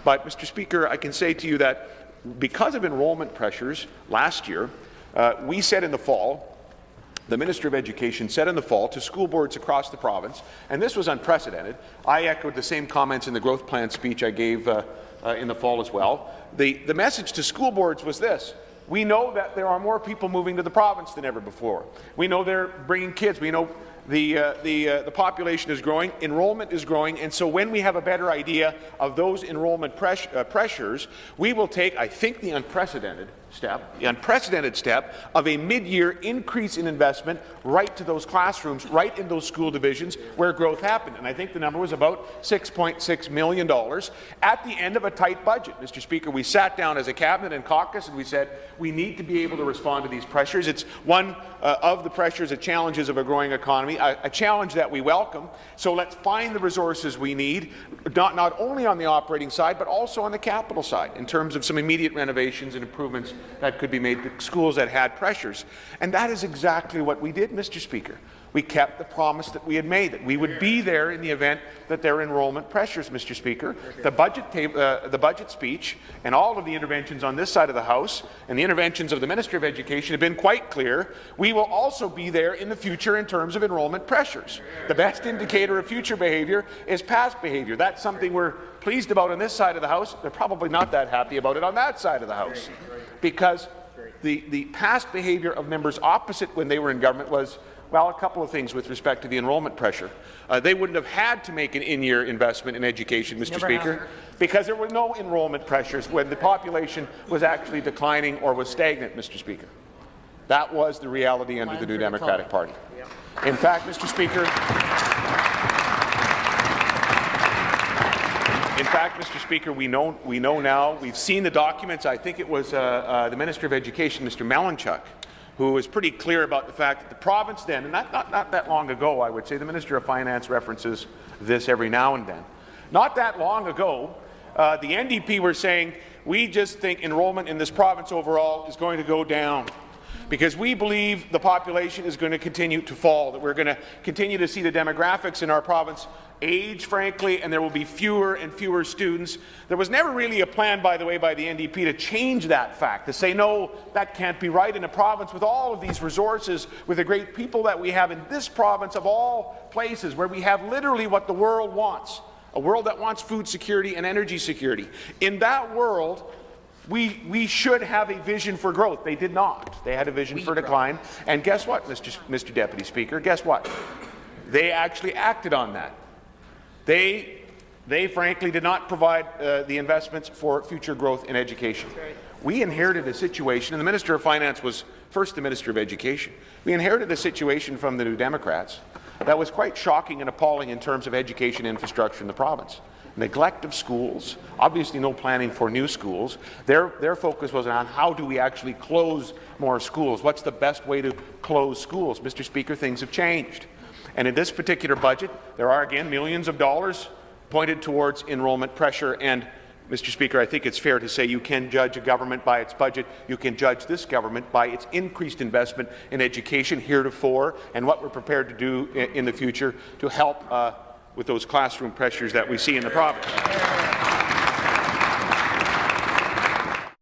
But, Mr. Speaker, I can say to you that because of enrollment pressures last year, we said in the fall, the Minister of Education said in the fall to school boards across the province, and this was unprecedented. I echoed the same comments in the growth plan speech I gave in the fall as well. The message to school boards was this: we know that there are more people moving to the province than ever before. We know they're bringing kids. We know the population is growing, enrollment is growing, and so when we have a better idea of those enrollment pressures, we will take, I think, the unprecedented step of a mid-year increase in investment right to those classrooms, right in those school divisions where growth happened. And I think the number was about $6.6 million at the end of a tight budget. Mr. Speaker, we sat down as a cabinet and caucus and we said we need to be able to respond to these pressures. It's one of the pressures and challenges of a growing economy, a challenge that we welcome. So let's find the resources we need, not only on the operating side, but also on the capital side, in terms of some immediate renovations and improvements that could be made to schools that had pressures. And that is exactly what we did, Mr. Speaker. We kept the promise that we had made, that we would be there in the event that there are enrollment pressures, Mr. Speaker. The budget speech and all of the interventions on this side of the House and the interventions of the Minister of Education have been quite clear. We will also be there in the future in terms of enrollment pressures. The best indicator of future behaviour is past behaviour. That's something we're pleased about on this side of the House. They're probably not that happy about it on that side of the House, because the past behaviour of members opposite when they were in government was, well, a couple of things with respect to the enrollment pressure. They wouldn't have had to make an in-year investment in education, Mr. Speaker, because there were no enrollment pressures when the population was actually declining or was stagnant, Mr. Speaker. That was the reality under the New Democratic Party. In fact, Mr. Speaker, we know now, we've seen the documents. I think it was the Minister of Education, Mr. Malinchuk, who was pretty clear about the fact that the province then, and not that long ago, I would say, the Minister of Finance references this every now and then. Not that long ago, the NDP were saying, we just think enrollment in this province overall is going to go down, because we believe the population is going to continue to fall, that we're going to continue to see the demographics in our province age, frankly, and there will be fewer and fewer students. There was never really a plan, by the way, by the NDP to change that fact, to say, no, that can't be right in a province with all of these resources, with the great people that we have in this province of all places, where we have literally what the world wants, a world that wants food security and energy security. In that world, we should have a vision for growth. They did not. They had a vision for decline. And guess what, Mr. Deputy Speaker? Guess what? They actually acted on that. They frankly did not provide the investments for future growth in education. We inherited a situation, and the Minister of Finance was first the Minister of Education. We inherited a situation from the New Democrats that was quite shocking and appalling in terms of education infrastructure in the province. Neglect of schools, obviously no planning for new schools. Their focus was on how do we actually close more schools? What's the best way to close schools? Mr. Speaker, things have changed. And in this particular budget, there are again millions of dollars pointed towards enrollment pressure. And, Mr. Speaker, I think it's fair to say you can judge a government by its budget. You can judge this government by its increased investment in education heretofore and what we're prepared to do in the future to help with those classroom pressures that we see in the province.